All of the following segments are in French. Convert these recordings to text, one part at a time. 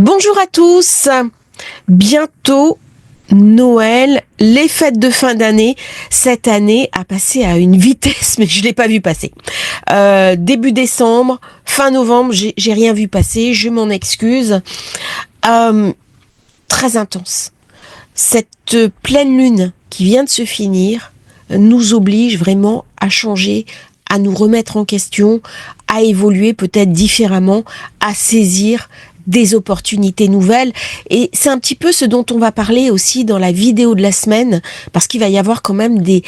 Bonjour à tous, bientôt Noël, les fêtes de fin d'année. Cette année a passé à une vitesse, mais je l'ai pas vu passer. Début décembre, fin novembre, j'ai rien vu passer, je m'en excuse. Très intense. Cette pleine lune qui vient de se finir nous oblige vraiment à changer, à nous remettre en question, à évoluer peut-être différemment, à saisir des opportunités nouvelles. Et c'est un petit peu ce dont on va parler aussi dans la vidéo de la semaine, parce qu'il va y avoir quand même des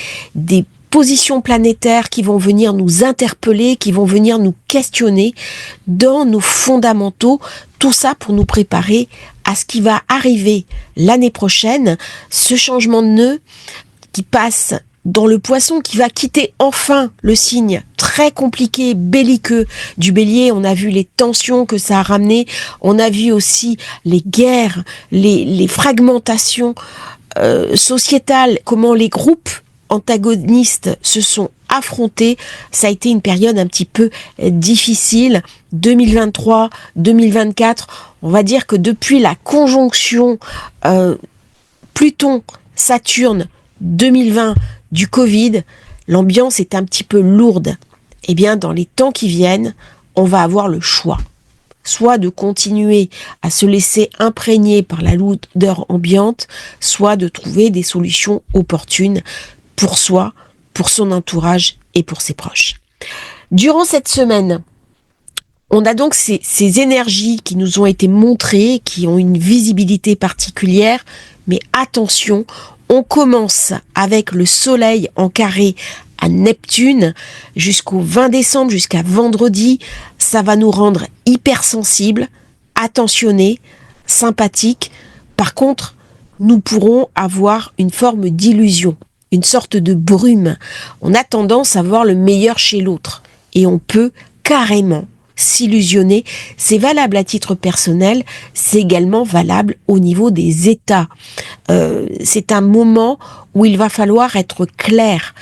positions planétaires qui vont venir nous interpeller, qui vont venir nous questionner dans nos fondamentaux. Tout ça pour nous préparer à ce qui va arriver l'année prochaine, ce changement de nœud qui passe dans le Poisson, qui va quitter enfin le signe très compliqué, belliqueux du Bélier. On a vu les tensions que ça a ramené, on a vu aussi les guerres, les fragmentations sociétales, comment les groupes antagonistes se sont affrontés. Ça a été une période un petit peu difficile. 2023, 2024, on va dire que depuis la conjonction Pluton-Saturne 2020 du Covid, l'ambiance est un petit peu lourde. Eh bien, dans les temps qui viennent, on va avoir le choix. Soit de continuer à se laisser imprégner par la lourdeur ambiante, soit de trouver des solutions opportunes pour soi, pour son entourage et pour ses proches. Durant cette semaine, on a donc ces énergies qui nous ont été montrées, qui ont une visibilité particulière, mais attention, on commence avec le soleil en carré à Neptune jusqu'au 20 décembre, jusqu'à vendredi. Ça va nous rendre hypersensibles, attentionnés, sympathiques. Par contre, nous pourrons avoir une forme d'illusion, une sorte de brume. On a tendance à voir le meilleur chez l'autre et on peut carrément s'illusionner. C'est valable à titre personnel, c'est également valable au niveau des États. C'est un moment où il va falloir être clair,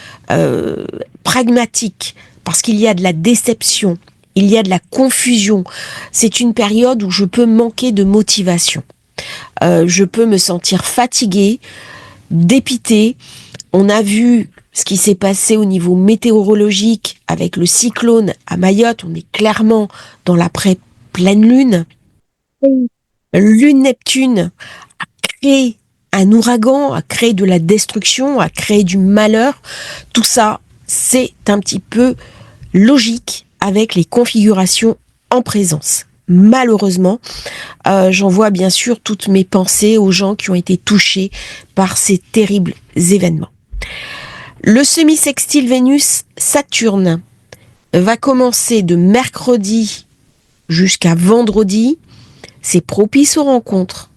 pragmatique, parce qu'il y a de la déception, il y a de la confusion. C'est une période où je peux manquer de motivation. Je peux me sentir fatiguée, dépitée. On a vu ce qui s'est passé au niveau météorologique avec le cyclone à Mayotte. On est clairement dans l'après-pleine lune. Lune-Neptune a créé un ouragan, a créé de la destruction, a créé du malheur. Tout ça, c'est un petit peu logique avec les configurations en présence. Malheureusement, j'envoie bien sûr toutes mes pensées aux gens qui ont été touchés par ces terribles événements. Le semi-sextile Vénus-Saturne va commencer de mercredi jusqu'à vendredi. C'est propice aux rencontres,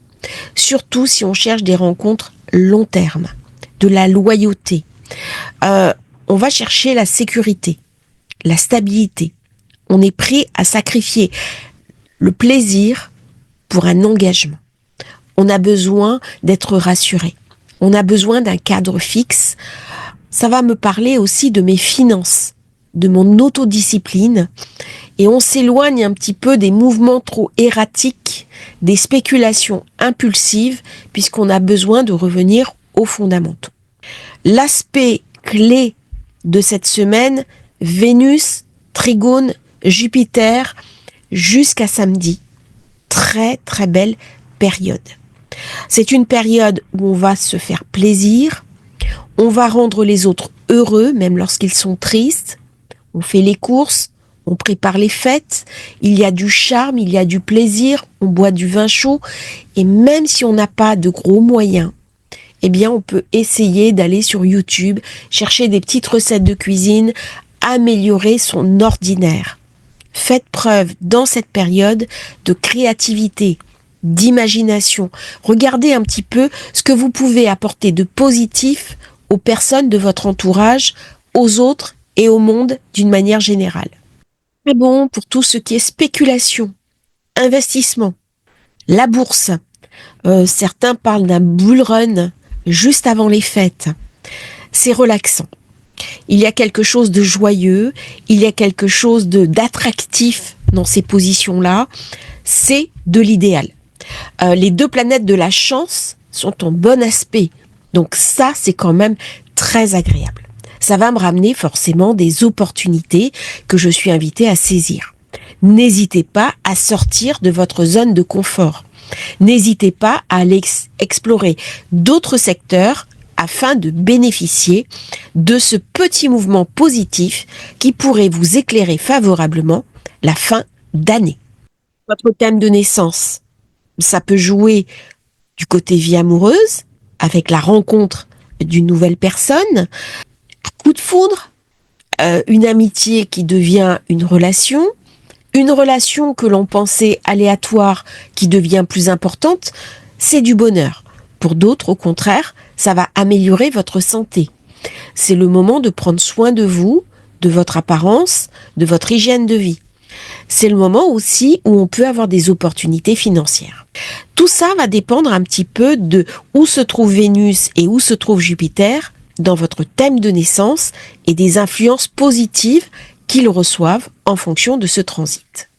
surtout si on cherche des rencontres long terme, de la loyauté. On va chercher la sécurité, la stabilité. On est prêt à sacrifier le plaisir pour un engagement. On a besoin d'être rassuré. On a besoin d'un cadre fixe. Ça va me parler aussi de mes finances, de mon autodiscipline, et on s'éloigne un petit peu des mouvements trop erratiques, des spéculations impulsives, puisqu'on a besoin de revenir aux fondamentaux. L'aspect clé de cette semaine, Vénus, Trigone, Jupiter, jusqu'à samedi. Très très belle période. C'est une période où on va se faire plaisir, on va rendre les autres heureux, même lorsqu'ils sont tristes. On fait les courses, on prépare les fêtes, il y a du charme, il y a du plaisir, on boit du vin chaud. Et même si on n'a pas de gros moyens, eh bien on peut essayer d'aller sur YouTube, chercher des petites recettes de cuisine, améliorer son ordinaire. Faites preuve dans cette période de créativité, d'imagination. Regardez un petit peu ce que vous pouvez apporter de positif aux personnes de votre entourage, aux autres et au monde d'une manière générale. C'est bon pour tout ce qui est spéculation, investissement, la bourse. Certains parlent d'un bull run juste avant les fêtes. C'est relaxant. Il y a quelque chose de joyeux, il y a quelque chose d'attractif dans ces positions-là. C'est de l'idéal. Les 2 planètes de la chance sont en bon aspect. Donc ça, c'est quand même très agréable. Ça va me ramener forcément des opportunités que je suis invitée à saisir. N'hésitez pas à sortir de votre zone de confort. N'hésitez pas à aller explorer d'autres secteurs afin de bénéficier de ce petit mouvement positif qui pourrait vous éclairer favorablement la fin d'année. Votre thème de naissance, ça peut jouer du côté vie amoureuse, avec la rencontre d'une nouvelle personne, coup de foudre, une amitié qui devient une relation que l'on pensait aléatoire qui devient plus importante, c'est du bonheur. Pour d'autres, au contraire, ça va améliorer votre santé. C'est le moment de prendre soin de vous, de votre apparence, de votre hygiène de vie. C'est le moment aussi où on peut avoir des opportunités financières. Tout ça va dépendre un petit peu de où se trouve Vénus et où se trouve Jupiter dans votre thème de naissance et des influences positives qu'ils reçoivent en fonction de ce transit.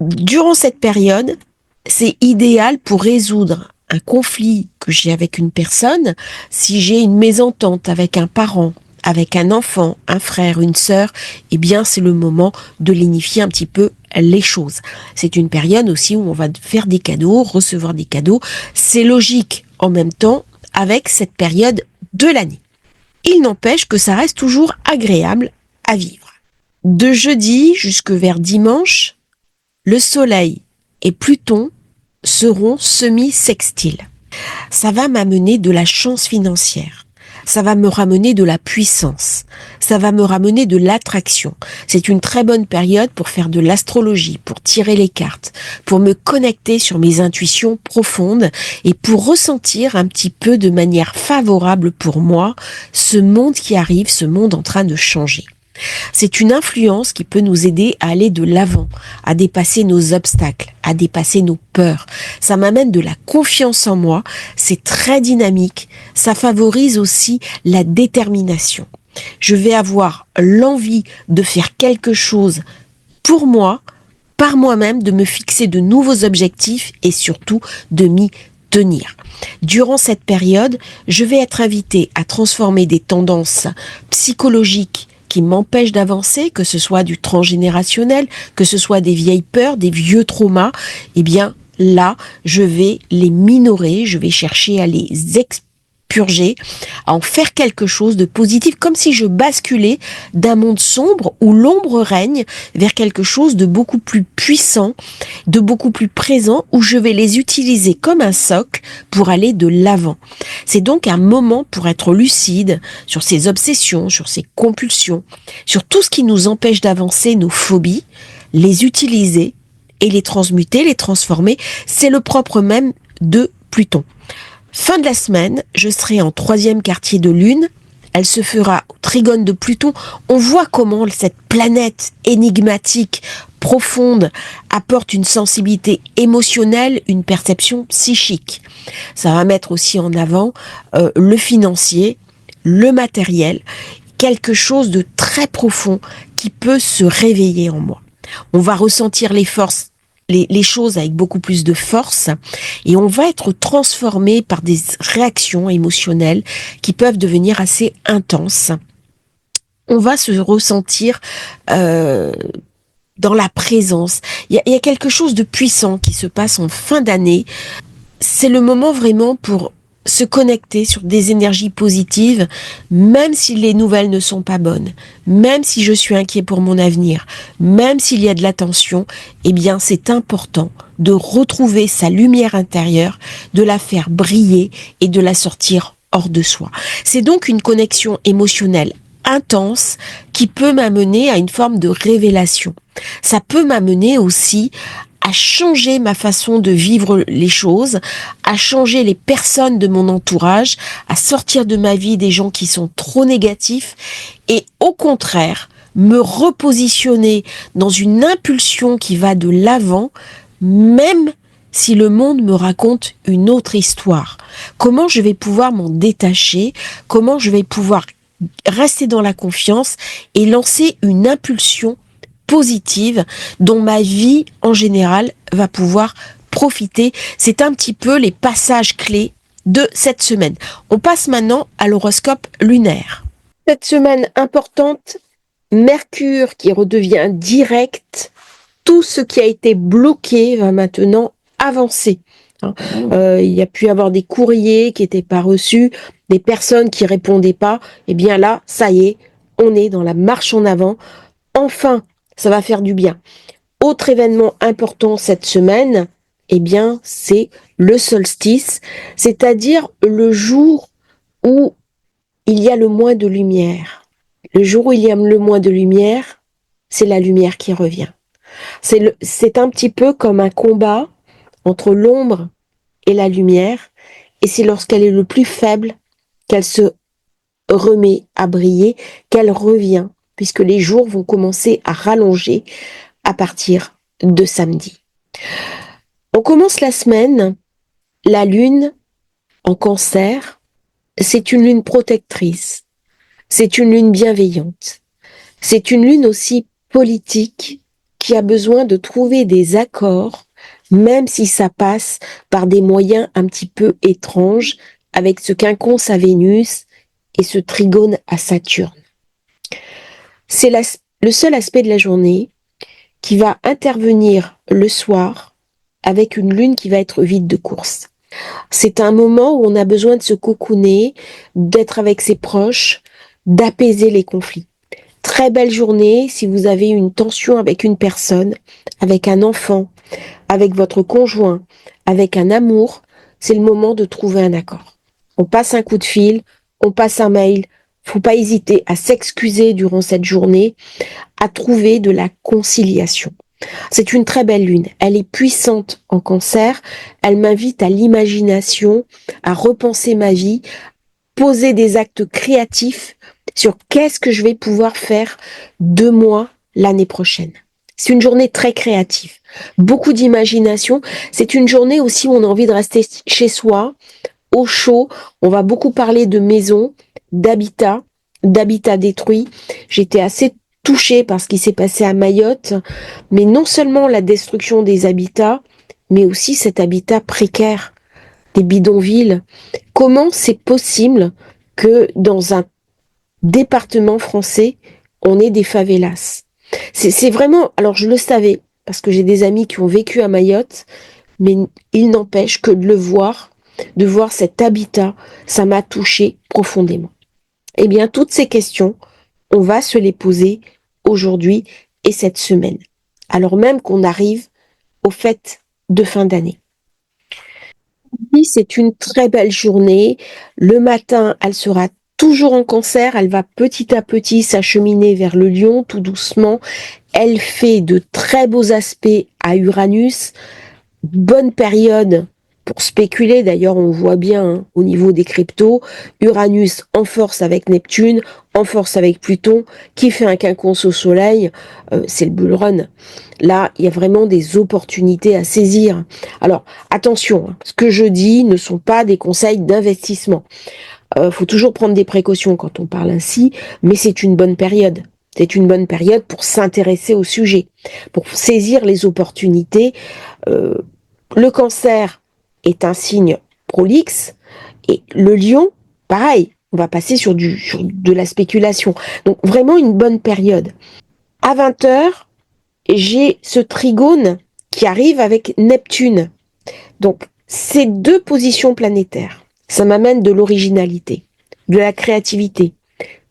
Durant cette période, c'est idéal pour résoudre un conflit que j'ai avec une personne, si j'ai une mésentente avec un parent, avec un enfant, un frère, une sœur, eh bien c'est le moment de lénifier un petit peu les choses. C'est une période aussi où on va faire des cadeaux, recevoir des cadeaux. C'est logique en même temps avec cette période de l'année. Il n'empêche que ça reste toujours agréable à vivre. De jeudi jusque vers dimanche, le Soleil et Pluton seront semi-sextiles. Ça va m'amener de la chance financière. Ça va me ramener de la puissance. Ça va me ramener de l'attraction. C'est une très bonne période pour faire de l'astrologie, pour tirer les cartes, pour me connecter sur mes intuitions profondes et pour ressentir un petit peu de manière favorable pour moi ce monde qui arrive, ce monde en train de changer. C'est une influence qui peut nous aider à aller de l'avant, à dépasser nos obstacles, à dépasser nos peurs. Ça m'amène de la confiance en moi, c'est très dynamique, ça favorise aussi la détermination. Je vais avoir l'envie de faire quelque chose pour moi, par moi-même, de me fixer de nouveaux objectifs et surtout de m'y tenir. Durant cette période, je vais être invitée à transformer des tendances psychologiques qui m'empêchent d'avancer, que ce soit du transgénérationnel, que ce soit des vieilles peurs, des vieux traumas, eh bien là, je vais les minorer, je vais chercher à les expurger, à en faire quelque chose de positif, comme si je basculais d'un monde sombre où l'ombre règne vers quelque chose de beaucoup plus puissant, de beaucoup plus présent, où je vais les utiliser comme un socle pour aller de l'avant. C'est donc un moment pour être lucide sur ses obsessions, sur ses compulsions, sur tout ce qui nous empêche d'avancer, nos phobies, les utiliser et les transmuter, les transformer. C'est le propre même de Pluton. Fin de la semaine, je serai en 3e quartier de lune. Elle se fera au trigone de Pluton. On voit comment cette planète énigmatique, profonde, apporte une sensibilité émotionnelle, une perception psychique. Ça va mettre aussi en avant le financier, le matériel, quelque chose de très profond qui peut se réveiller en moi. On va ressentir les forces, les choses avec beaucoup plus de force et on va être transformé par des réactions émotionnelles qui peuvent devenir assez intenses. On va se ressentir dans la présence. Il y a quelque chose de puissant qui se passe en fin d'année. C'est le moment vraiment pour se connecter sur des énergies positives, même si les nouvelles ne sont pas bonnes, même si je suis inquiet pour mon avenir, même s'il y a de la tension, eh bien c'est important de retrouver sa lumière intérieure, de la faire briller et de la sortir hors de soi. C'est donc une connexion émotionnelle intense qui peut m'amener à une forme de révélation. Ça peut m'amener aussi à changer ma façon de vivre les choses, à changer les personnes de mon entourage, à sortir de ma vie des gens qui sont trop négatifs et au contraire, me repositionner dans une impulsion qui va de l'avant, même si le monde me raconte une autre histoire. Comment je vais pouvoir m'en détacher? Comment je vais pouvoir rester dans la confiance et lancer une impulsion positive dont ma vie en général va pouvoir profiter. C'est un petit peu les passages clés de cette semaine. On passe maintenant à l'horoscope lunaire. Cette semaine importante, Mercure qui redevient direct, tout ce qui a été bloqué va maintenant avancer. Il y a pu y avoir des courriers qui n'étaient pas reçus, des personnes qui répondaient pas. Et bien là, ça y est, on est dans la marche en avant. Enfin, ça va faire du bien. Autre événement important cette semaine, eh bien, c'est le solstice, c'est-à-dire le jour où il y a le moins de lumière. Le jour où il y a le moins de lumière, c'est la lumière qui revient. C'est un petit peu comme un combat entre l'ombre et la lumière, et c'est lorsqu'elle est le plus faible qu'elle se remet à briller, qu'elle revient, puisque les jours vont commencer à rallonger à partir de samedi. On commence la semaine, la lune en Cancer, c'est une lune protectrice, c'est une lune bienveillante, c'est une lune aussi politique qui a besoin de trouver des accords, même si ça passe par des moyens un petit peu étranges, avec ce quinconce à Vénus et ce trigone à Saturne. C'est le seul aspect de la journée qui va intervenir le soir avec une lune qui va être vide de course. C'est un moment où on a besoin de se cocooner, d'être avec ses proches, d'apaiser les conflits. Très belle journée si vous avez une tension avec une personne, avec un enfant, avec votre conjoint, avec un amour, c'est le moment de trouver un accord. On passe un coup de fil, on passe un mail, faut pas hésiter à s'excuser durant cette journée, à trouver de la conciliation. C'est une très belle lune. Elle est puissante en Cancer. Elle m'invite à l'imagination, à repenser ma vie, poser des actes créatifs sur qu'est-ce que je vais pouvoir faire de moi l'année prochaine. C'est une journée très créative. Beaucoup d'imagination. C'est une journée aussi où on a envie de rester chez soi, au chaud. On va beaucoup parler de maison, d'habitat détruit. J'étais assez touchée par ce qui s'est passé à Mayotte, mais non seulement la destruction des habitats, mais aussi cet habitat précaire, des bidonvilles. Comment c'est possible que dans un département français, on ait des favelas? C'est vraiment, alors je le savais, parce que j'ai des amis qui ont vécu à Mayotte, mais il n'empêche que de voir cet habitat, ça m'a touché profondément. Eh bien, toutes ces questions, on va se les poser aujourd'hui et cette semaine, alors même qu'on arrive aux fêtes de fin d'année. C'est une très belle journée. Le matin, elle sera toujours en Cancer. Elle va petit à petit s'acheminer vers le Lion, tout doucement. Elle fait de très beaux aspects à Uranus. Bonne période pour spéculer. D'ailleurs, on voit bien au niveau des cryptos, Uranus en force avec Neptune, en force avec Pluton, qui fait un quinconce au Soleil, c'est le bull run. Là, il y a vraiment des opportunités à saisir. Alors, attention, ce que je dis ne sont pas des conseils d'investissement. Faut toujours prendre des précautions quand on parle ainsi, mais c'est une bonne période. C'est une bonne période pour s'intéresser au sujet, pour saisir les opportunités. Le Cancer est un signe prolixe et le Lion, pareil, on va passer sur de la spéculation. Donc vraiment une bonne période. À 20h, j'ai ce trigone qui arrive avec Neptune. Donc ces deux positions planétaires, ça m'amène de l'originalité, de la créativité,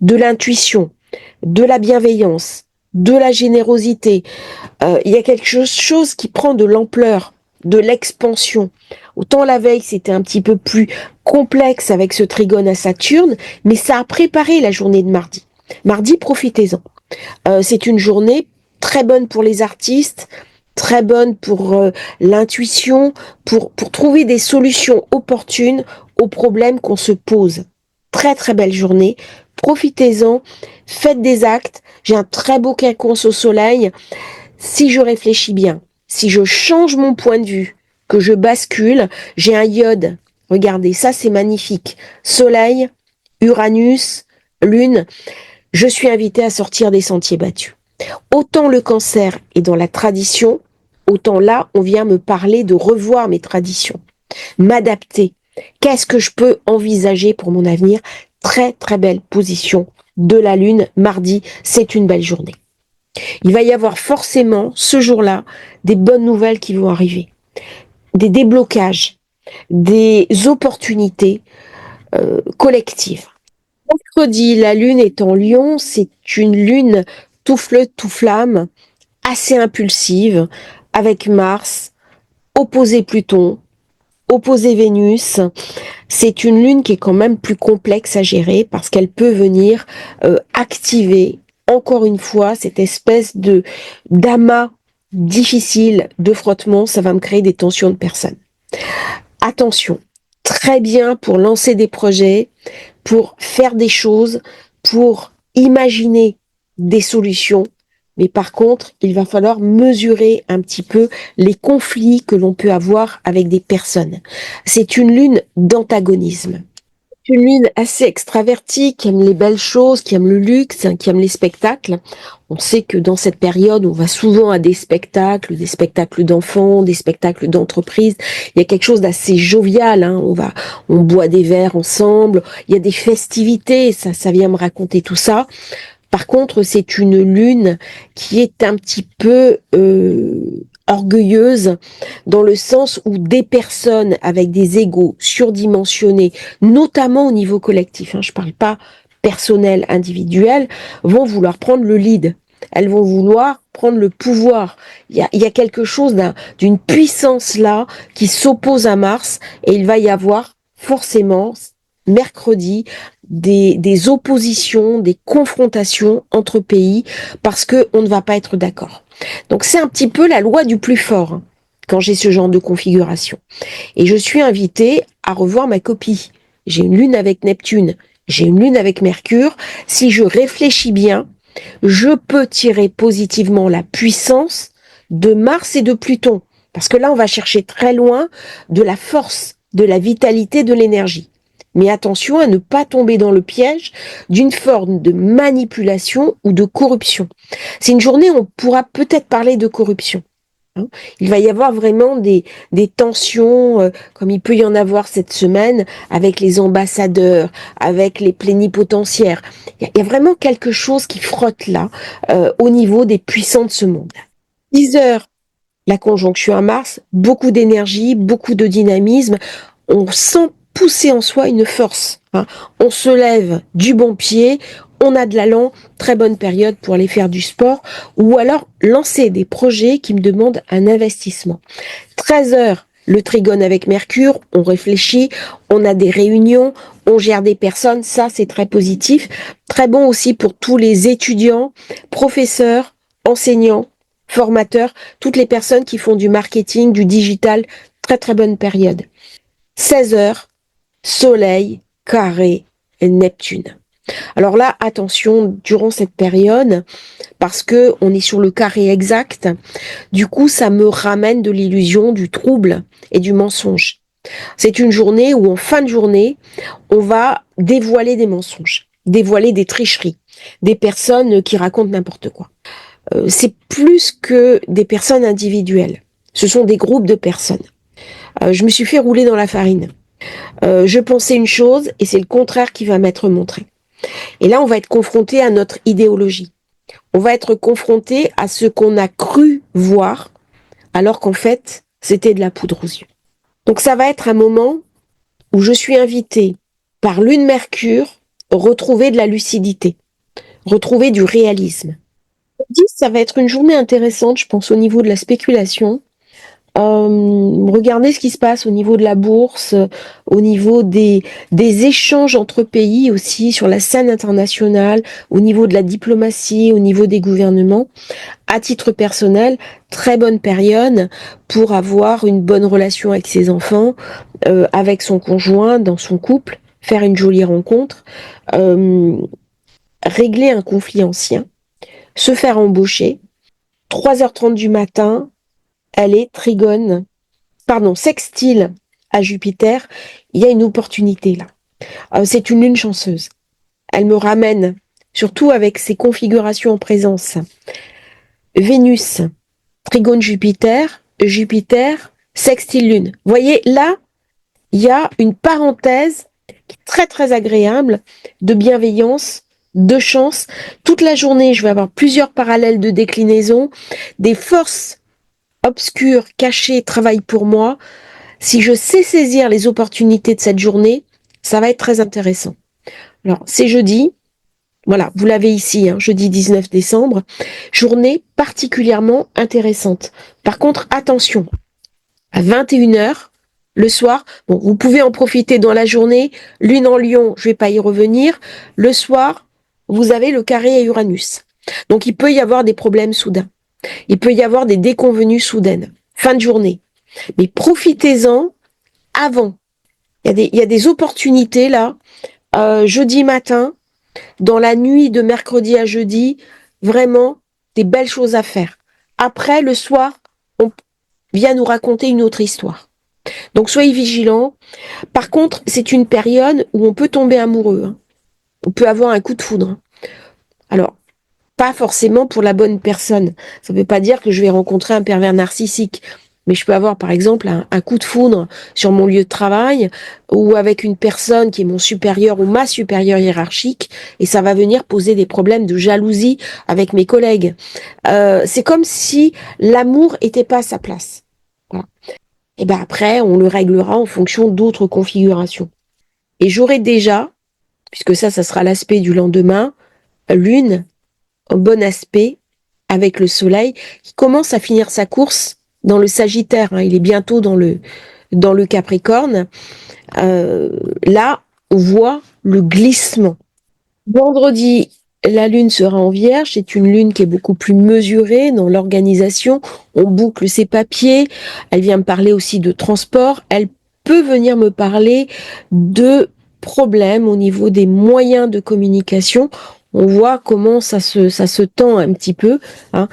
de l'intuition, de la bienveillance, de la générosité. Il y a quelque chose qui prend de l'ampleur, de l'expansion. Autant la veille, c'était un petit peu plus complexe avec ce trigone à Saturne, mais ça a préparé la journée de mardi. Mardi, profitez-en. C'est une journée très bonne pour les artistes, très bonne pour l'intuition, pour trouver des solutions opportunes aux problèmes qu'on se pose. Très très belle journée. Profitez-en, faites des actes. J'ai un très beau quinconce au Soleil. Si je réfléchis bien, si je change mon point de vue, que je bascule, j'ai un iode. Regardez, ça c'est magnifique. Soleil, Uranus, Lune. Je suis invitée à sortir des sentiers battus. Autant le Cancer est dans la tradition, autant là, on vient me parler de revoir mes traditions, m'adapter. Qu'est-ce que je peux envisager pour mon avenir? Très, très belle position de la Lune. Mardi, c'est une belle journée. Il va y avoir forcément, ce jour-là, des bonnes nouvelles qui vont arriver. Des déblocages, des opportunités collectives. Mercredi, la Lune est en Lion. C'est une Lune tout fleu, tout flamme, assez impulsive, avec Mars, opposé Pluton, opposé Vénus. C'est une lune qui est quand même plus complexe à gérer parce qu'elle peut venir activer encore une fois cette espèce de d'amas difficile de frottement. Ça va me créer des tensions de personnes. Attention, très bien pour lancer des projets, pour faire des choses, pour imaginer des solutions. Mais par contre, il va falloir mesurer un petit peu les conflits que l'on peut avoir avec des personnes. C'est une lune d'antagonisme. Une lune assez extravertie, qui aime les belles choses, qui aime le luxe, qui aime les spectacles. On sait que dans cette période, on va souvent à des spectacles d'enfants, des spectacles d'entreprise. Il y a quelque chose d'assez jovial, hein. On boit des verres ensemble. Il y a des festivités. Ça vient me raconter tout ça. Par contre, c'est une lune qui est un petit peu orgueilleuse dans le sens où des personnes avec des égos surdimensionnés, notamment au niveau collectif, hein, je parle pas personnel, individuel, vont vouloir prendre le lead. Elles vont vouloir prendre le pouvoir. Il y a quelque chose d'une puissance là qui s'oppose à Mars et il va y avoir forcément mercredi des oppositions, des confrontations entre pays parce que on ne va pas être d'accord. Donc c'est un petit peu la loi du plus fort hein, quand j'ai ce genre de configuration. Et je suis invitée à revoir ma copie. J'ai une lune avec Neptune, j'ai une lune avec Mercure. Si je réfléchis bien, je peux tirer positivement la puissance de Mars et de Pluton. Parce que là, on va chercher très loin de la force, de la vitalité, de l'énergie. Mais attention à ne pas tomber dans le piège d'une forme de manipulation ou de corruption. C'est une journée où on pourra peut-être parler de corruption. Hein. Il va y avoir vraiment des tensions, comme il peut y en avoir cette semaine, avec les ambassadeurs, avec les plénipotentiaires. Il y a vraiment quelque chose qui frotte là, au niveau des puissants de ce monde. 10 heures, la conjonction à Mars, beaucoup d'énergie, beaucoup de dynamisme. On sent pousser en soi une force. Hein. On se lève du bon pied, on a de l'allant, très bonne période pour aller faire du sport ou alors lancer des projets qui me demandent un investissement. 13 heures, le trigone avec Mercure, on réfléchit, on a des réunions, on gère des personnes, ça c'est très positif. Très bon aussi pour tous les étudiants, professeurs, enseignants, formateurs, toutes les personnes qui font du marketing, du digital, très très bonne période. 16 heures, Soleil, carré, Neptune. Alors là, attention, durant cette période, parce que on est sur le carré exact, du coup, ça me ramène de l'illusion, du trouble et du mensonge. C'est une journée où, en fin de journée, on va dévoiler des mensonges, dévoiler des tricheries, des personnes qui racontent n'importe quoi. C'est plus que des personnes individuelles. Ce sont des groupes de personnes. Je me suis fait rouler dans la farine. Je pensais une chose et c'est le contraire qui va m'être montré. Et là, on va être confronté à notre idéologie. On va être confronté à ce qu'on a cru voir, alors qu'en fait, c'était de la poudre aux yeux. Donc ça va être un moment où je suis invitée par Lune Mercure retrouver de la lucidité, retrouver du réalisme. 10, ça va être une journée intéressante, je pense, au niveau de la spéculation. Regardez ce qui se passe au niveau de la bourse, au niveau des échanges entre pays aussi sur la scène internationale, au niveau de la diplomatie, au niveau des gouvernements. À titre personnel, très bonne période pour avoir une bonne relation avec ses enfants, avec son conjoint, dans son couple, faire une jolie rencontre, régler un conflit ancien, se faire embaucher. 3h30 du matin, elle est sextile à Jupiter, il y a une opportunité là. C'est une lune chanceuse. Elle me ramène, surtout avec ses configurations en présence. Vénus, trigone Jupiter, Jupiter, sextile Lune. Vous voyez, là, il y a une parenthèse très très agréable de bienveillance, de chance. Toute la journée, je vais avoir plusieurs parallèles de déclinaison. Des forces obscures, cachées, travaillent pour moi. Si je sais saisir les opportunités de cette journée, ça va être très intéressant. Alors, c'est jeudi. Voilà, vous l'avez ici, hein, jeudi 19 décembre. Journée particulièrement intéressante. Par contre, attention, à 21h, le soir, bon, vous pouvez en profiter dans la journée. Lune en Lion, je vais pas y revenir. Le soir, vous avez le carré à Uranus. Donc, il peut y avoir des problèmes soudains. Il peut y avoir des déconvenues soudaines. Fin de journée. Mais profitez-en avant. Il y a des opportunités là. Jeudi matin, dans la nuit de mercredi à jeudi, vraiment des belles choses à faire. Après, le soir, on vient nous raconter une autre histoire. Donc soyez vigilants. Par contre, c'est une période où on peut tomber amoureux. Hein. On peut avoir un coup de foudre. Alors, pas forcément pour la bonne personne. Ça ne veut pas dire que je vais rencontrer un pervers narcissique. Mais je peux avoir, par exemple, un coup de foudre sur mon lieu de travail ou avec une personne qui est mon supérieur ou ma supérieure hiérarchique et ça va venir poser des problèmes de jalousie avec mes collègues. C'est comme si l'amour était pas à sa place. Voilà. Et ben après, on le réglera en fonction d'autres configurations. Et j'aurai déjà, puisque ça sera l'aspect du lendemain, Lune en bon aspect avec le Soleil qui commence à finir sa course dans le Sagittaire. Hein, il est bientôt dans le Capricorne. Là, on voit le glissement. Vendredi, la Lune sera en Vierge. C'est une Lune qui est beaucoup plus mesurée dans l'organisation. On boucle ses papiers. Elle vient me parler aussi de transport. Elle peut venir me parler de problèmes au niveau des moyens de communication. On voit comment ça se tend un petit peu. Hein.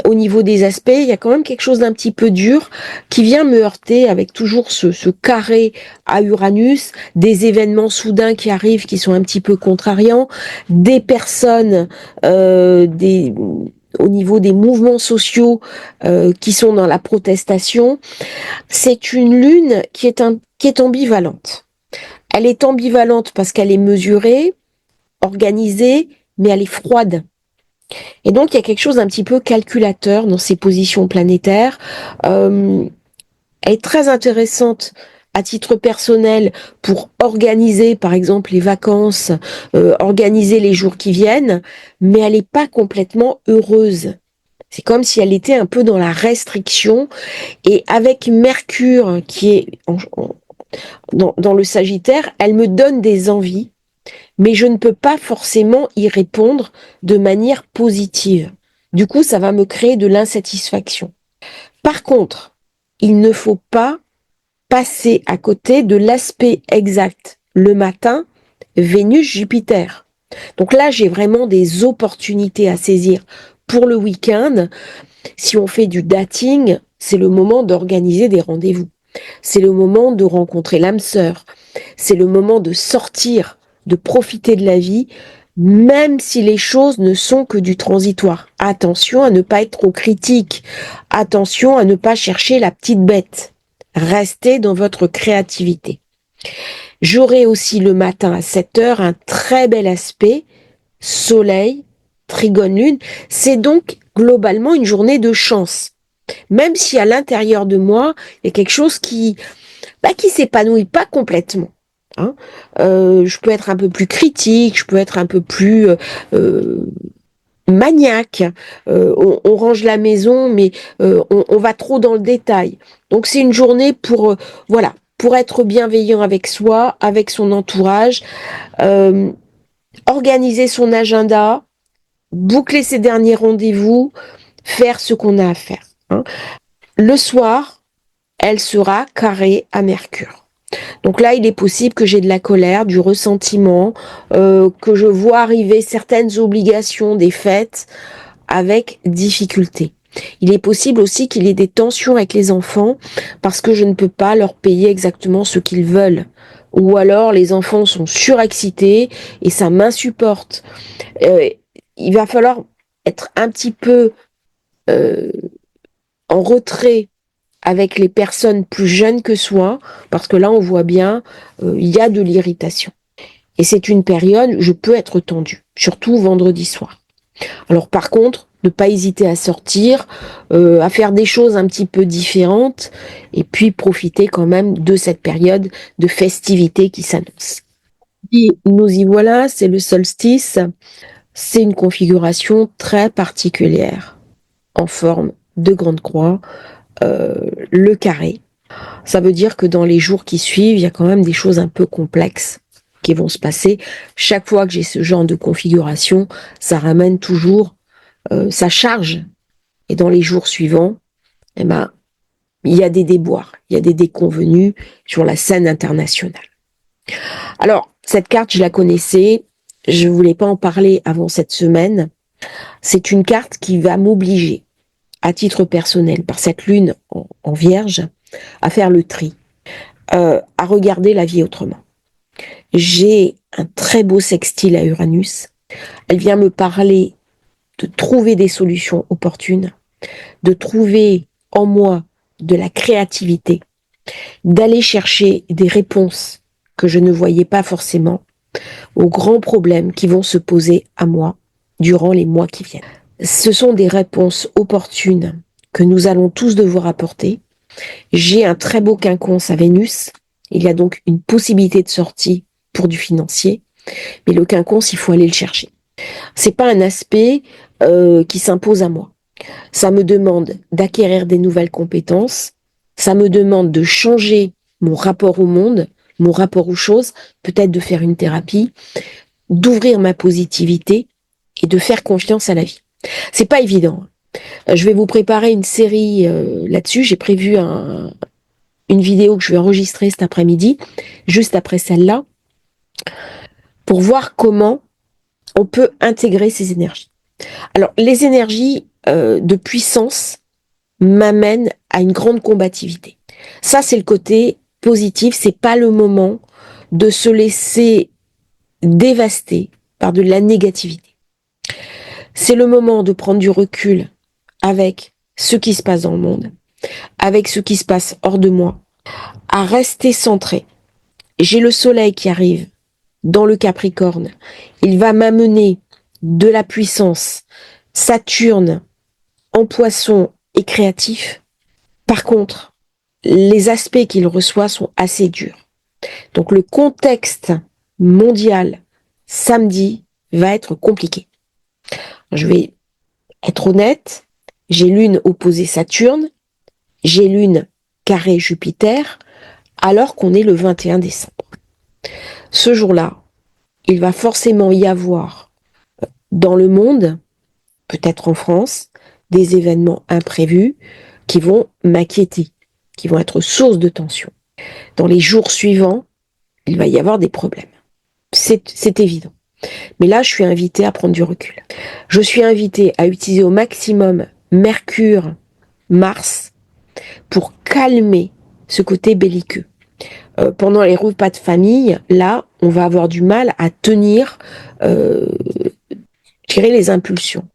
Au niveau des aspects, il y a quand même quelque chose d'un petit peu dur qui vient me heurter avec toujours ce carré à Uranus, des événements soudains qui arrivent qui sont un petit peu contrariants, des personnes, au niveau des mouvements sociaux qui sont dans la protestation. C'est une lune qui est ambivalente. Elle est ambivalente parce qu'elle est mesurée, organisée, mais elle est froide. Et donc, il y a quelque chose d'un petit peu calculateur dans ces positions planétaires. Elle est très intéressante à titre personnel pour organiser, par exemple, les vacances, organiser les jours qui viennent, mais elle n'est pas complètement heureuse. C'est comme si elle était un peu dans la restriction. Et avec Mercure, qui est dans le Sagittaire, elle me donne des envies, mais je ne peux pas forcément y répondre de manière positive. Du coup, ça va me créer de l'insatisfaction. Par contre, il ne faut pas passer à côté de l'aspect exact le matin, Vénus-Jupiter. Donc là, j'ai vraiment des opportunités à saisir pour le week-end. Si on fait du dating, c'est le moment d'organiser des rendez-vous. C'est le moment de rencontrer l'âme sœur. C'est le moment de sortir, de profiter de la vie, même si les choses ne sont que du transitoire. Attention à ne pas être trop critique. Attention à ne pas chercher la petite bête. Restez dans votre créativité. J'aurai aussi le matin à 7h un très bel aspect, soleil, trigone lune. C'est donc globalement une journée de chance. Même si à l'intérieur de moi, il y a quelque chose qui s'épanouit pas complètement. Hein. Je peux être un peu plus critique, je peux être un peu plus maniaque. On range la maison, mais on va trop dans le détail. Donc c'est une journée pour pour être bienveillant avec soi, avec son entourage, organiser son agenda, boucler ses derniers rendez-vous, faire ce qu'on a à faire. Hein. Le soir, elle sera carrée à Mercure. Donc là, il est possible que j'ai de la colère, du ressentiment, que je vois arriver certaines obligations des fêtes avec difficulté. Il est possible aussi qu'il y ait des tensions avec les enfants parce que je ne peux pas leur payer exactement ce qu'ils veulent. Ou alors les enfants sont surexcités et ça m'insupporte. Il va falloir être un petit peu euh, en retrait avec les personnes plus jeunes que soi, parce que là, on voit bien, il y a de l'irritation. Et c'est une période où je peux être tendue, surtout vendredi soir. Alors par contre, ne pas hésiter à sortir, à faire des choses un petit peu différentes, et puis profiter quand même de cette période de festivité qui s'annonce. Et nous y voilà, c'est le solstice. C'est une configuration très particulière, en forme de grande croix, le carré. Ça veut dire que dans les jours qui suivent, il y a quand même des choses un peu complexes qui vont se passer. Chaque fois que j'ai ce genre de configuration, ça ramène toujours, ça charge. Et dans les jours suivants, eh ben, il y a des déboires, il y a des déconvenus sur la scène internationale. Alors, cette carte, je la connaissais, je voulais pas en parler avant cette semaine. C'est une carte qui va m'obliger, à titre personnel, par cette lune en vierge, à faire le tri, à regarder la vie autrement. J'ai un très beau sextile à Uranus. Elle vient me parler de trouver des solutions opportunes, de trouver en moi de la créativité, d'aller chercher des réponses que je ne voyais pas forcément aux grands problèmes qui vont se poser à moi durant les mois qui viennent. Ce sont des réponses opportunes que nous allons tous devoir apporter. J'ai un très beau quinconce à Vénus. Il y a donc une possibilité de sortie pour du financier. Mais le quinconce, il faut aller le chercher. C'est pas un aspect qui s'impose à moi. Ça me demande d'acquérir des nouvelles compétences. Ça me demande de changer mon rapport au monde, mon rapport aux choses, peut-être de faire une thérapie, d'ouvrir ma positivité et de faire confiance à la vie. C'est pas évident. Je vais vous préparer une série là-dessus. J'ai prévu une vidéo que je vais enregistrer cet après-midi, juste après celle-là, pour voir comment on peut intégrer ces énergies. Alors, les énergies de puissance m'amènent à une grande combativité. Ça, c'est le côté positif. C'est pas le moment de se laisser dévaster par de la négativité. C'est le moment de prendre du recul avec ce qui se passe dans le monde, avec ce qui se passe hors de moi, à rester centré. J'ai le soleil qui arrive dans le Capricorne. Il va m'amener de la puissance. Saturne en Poisson et créatif. Par contre, les aspects qu'il reçoit sont assez durs. Donc le contexte mondial samedi va être compliqué. Je vais être honnête, j'ai lune opposée Saturne, j'ai lune carré Jupiter, alors qu'on est le 21 décembre. Ce jour-là, il va forcément y avoir dans le monde, peut-être en France, des événements imprévus qui vont m'inquiéter, qui vont être source de tension. Dans les jours suivants, il va y avoir des problèmes. C'est évident. Mais là, je suis invitée à prendre du recul. Je suis invitée à utiliser au maximum Mercure, Mars, pour calmer ce côté belliqueux. Pendant les repas de famille, là, on va avoir du mal à tenir, gérer les impulsions.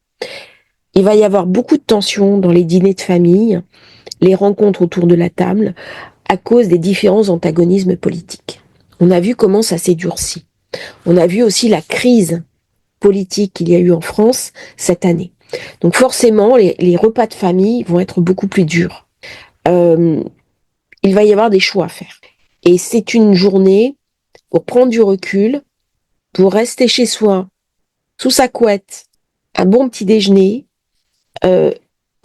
Il va y avoir beaucoup de tensions dans les dîners de famille, les rencontres autour de la table, à cause des différents antagonismes politiques. On a vu comment ça s'est durci. On a vu aussi la crise politique qu'il y a eu en France cette année. Donc forcément, les repas de famille vont être beaucoup plus durs. Il va y avoir des choix à faire. Et c'est une journée pour prendre du recul, pour rester chez soi, sous sa couette, un bon petit déjeuner,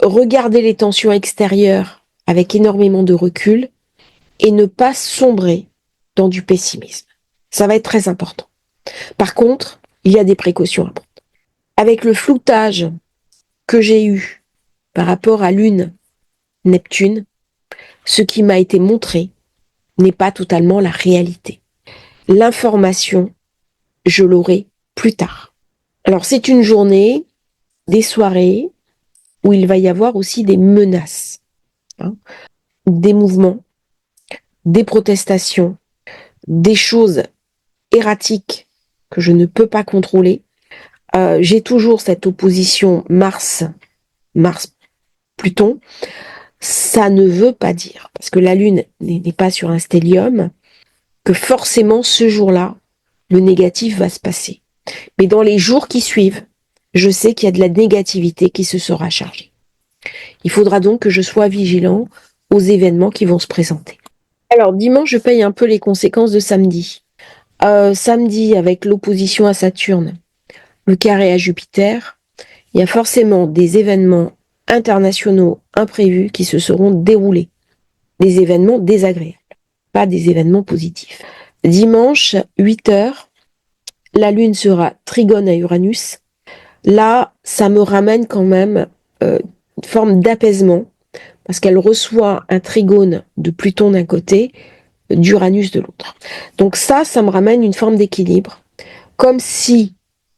regarder les tensions extérieures avec énormément de recul et ne pas sombrer dans du pessimisme. Ça va être très important. Par contre, il y a des précautions à prendre. Avec le floutage que j'ai eu par rapport à Lune, Neptune, ce qui m'a été montré n'est pas totalement la réalité. L'information, je l'aurai plus tard. Alors c'est une journée, des soirées, où il va y avoir aussi des menaces, hein, des mouvements, des protestations, des choses erratiques que je ne peux pas contrôler. J'ai toujours cette opposition Mars Pluton, ça ne veut pas dire, parce que la Lune n'est pas sur un stellium, que forcément ce jour-là, le négatif va se passer. Mais dans les jours qui suivent, je sais qu'il y a de la négativité qui se sera chargée. Il faudra donc que je sois vigilant aux événements qui vont se présenter. Alors dimanche, je paye un peu les conséquences de samedi. Samedi, avec l'opposition à Saturne, le carré à Jupiter, il y a forcément des événements internationaux imprévus qui se seront déroulés. Des événements désagréables, pas des événements positifs. Dimanche, 8h, la Lune sera trigone à Uranus. Là, ça me ramène quand même une forme d'apaisement, parce qu'elle reçoit un trigone de Pluton d'un côté, d'Uranus de l'autre. Donc ça me ramène une forme d'équilibre, comme si,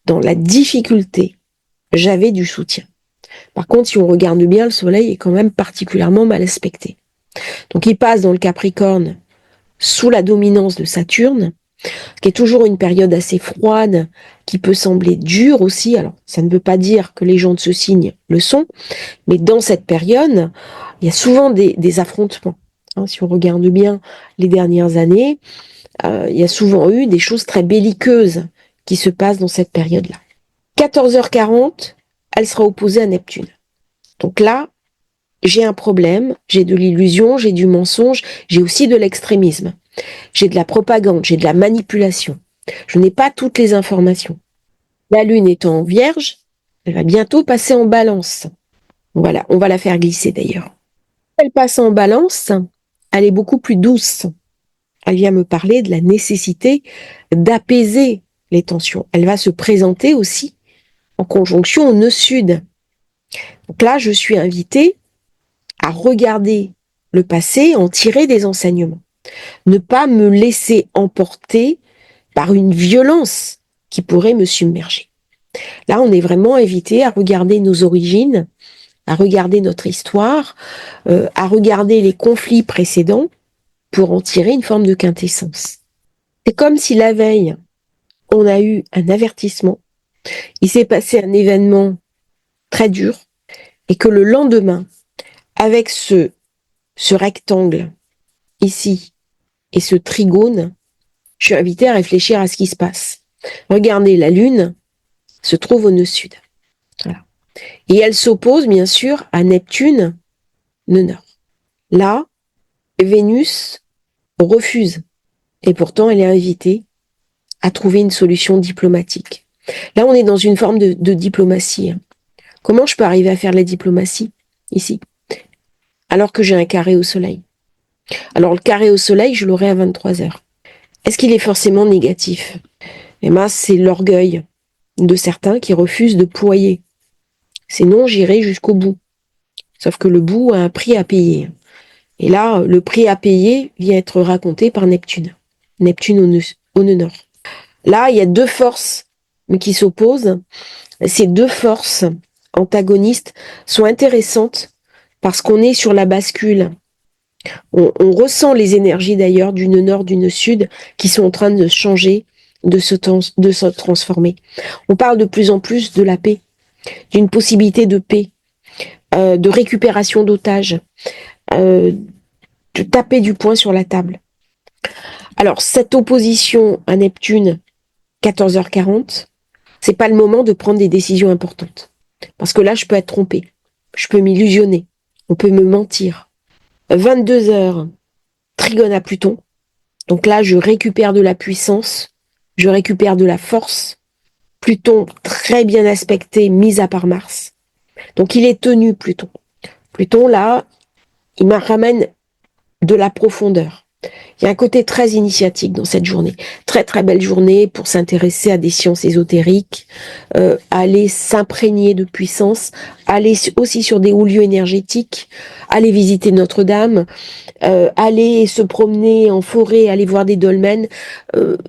dans la difficulté, j'avais du soutien. Par contre, si on regarde bien, le Soleil est quand même particulièrement mal aspecté. Donc il passe dans le Capricorne sous la dominance de Saturne, qui est toujours une période assez froide, qui peut sembler dure aussi. Alors, ça ne veut pas dire que les gens de ce signe le sont, mais dans cette période, il y a souvent des affrontements. Si on regarde bien les dernières années, il y a souvent eu des choses très belliqueuses qui se passent dans cette période-là. 14h40, elle sera opposée à Neptune. Donc là, j'ai un problème, j'ai de l'illusion, j'ai du mensonge, j'ai aussi de l'extrémisme. J'ai de la propagande, j'ai de la manipulation. Je n'ai pas toutes les informations. La Lune étant en Vierge, elle va bientôt passer en Balance. Voilà, on va la faire glisser d'ailleurs. Elle passe en Balance, elle est beaucoup plus douce. Elle vient me parler de la nécessité d'apaiser les tensions. Elle va se présenter aussi en conjonction au nœud sud. Donc là, je suis invitée à regarder le passé, en tirer des enseignements. Ne pas me laisser emporter par une violence qui pourrait me submerger. Là, on est vraiment invité à regarder nos origines, à regarder notre histoire, à regarder les conflits précédents pour en tirer une forme de quintessence. C'est comme si la veille, on a eu un avertissement, il s'est passé un événement très dur, et que le lendemain, avec ce rectangle ici et ce trigone, je suis invitée à réfléchir à ce qui se passe. Regardez, la Lune se trouve au nœud sud. Voilà. Et elle s'oppose, bien sûr, à Neptune, nœud nord. Là, Vénus refuse. Et pourtant, elle est invitée à trouver une solution diplomatique. Là, on est dans une forme de diplomatie. Comment je peux arriver à faire la diplomatie ici, alors que j'ai un carré au soleil? Alors, le carré au soleil, je l'aurai à 23h. Est-ce qu'il est forcément négatif? Eh bien, c'est l'orgueil de certains qui refusent de ployer. Sinon, j'irai jusqu'au bout. Sauf que le bout a un prix à payer. Et là, le prix à payer vient être raconté par Neptune. Neptune au nœud nord. Là, il y a deux forces qui s'opposent. Ces deux forces antagonistes sont intéressantes parce qu'on est sur la bascule. On ressent les énergies d'ailleurs du nœud nord, du nœud sud qui sont en train de changer, de se transformer. On parle de plus en plus de la paix, d'une possibilité de paix, de récupération d'otages, de taper du poing sur la table. Alors, cette opposition à Neptune, 14h40, c'est pas le moment de prendre des décisions importantes. Parce que là, je peux être trompée. Je peux m'illusionner. On peut me mentir. 22h, trigone à Pluton. Donc là, je récupère de la puissance. Je récupère de la force. Pluton, très bien aspecté, mis à part Mars. Donc, il est tenu, Pluton. Pluton, là, il me ramène de la profondeur. Il y a un côté très initiatique dans cette journée. Très très belle journée pour s'intéresser à des sciences ésotériques, aller s'imprégner de puissance, aller aussi sur des hauts lieux énergétiques, aller visiter Notre-Dame, aller se promener en forêt, aller voir des dolmens,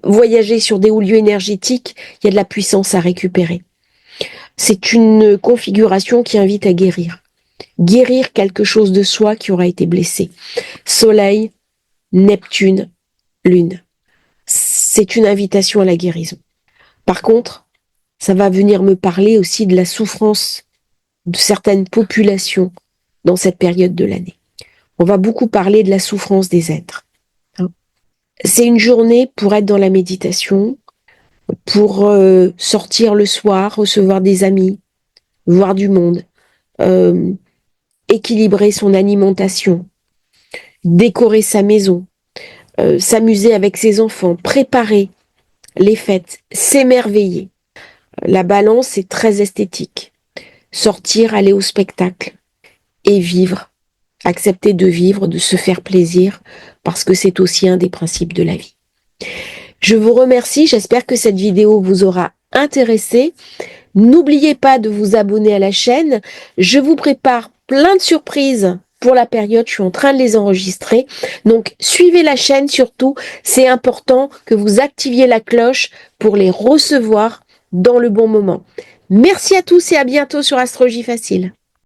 voyager sur des hauts lieux énergétiques. Il y a de la puissance à récupérer. C'est une configuration qui invite à guérir. Guérir quelque chose de soi qui aura été blessé. Soleil, Neptune, Lune. C'est une invitation à la guérison. Par contre, ça va venir me parler aussi de la souffrance de certaines populations dans cette période de l'année. On va beaucoup parler de la souffrance des êtres. C'est une journée pour être dans la méditation, pour sortir le soir, recevoir des amis, voir du monde, équilibrer son alimentation, décorer sa maison, s'amuser avec ses enfants, préparer les fêtes, s'émerveiller. La balance est très esthétique. Sortir, aller au spectacle et vivre. Accepter de vivre, de se faire plaisir, parce que c'est aussi un des principes de la vie. Je vous remercie, j'espère que cette vidéo vous aura intéressé. N'oubliez pas de vous abonner à la chaîne. Je vous prépare plein de surprises pour la période, je suis en train de les enregistrer. Donc, suivez la chaîne surtout. C'est important que vous activiez la cloche pour les recevoir dans le bon moment. Merci à tous et à bientôt sur Astrologie Facile.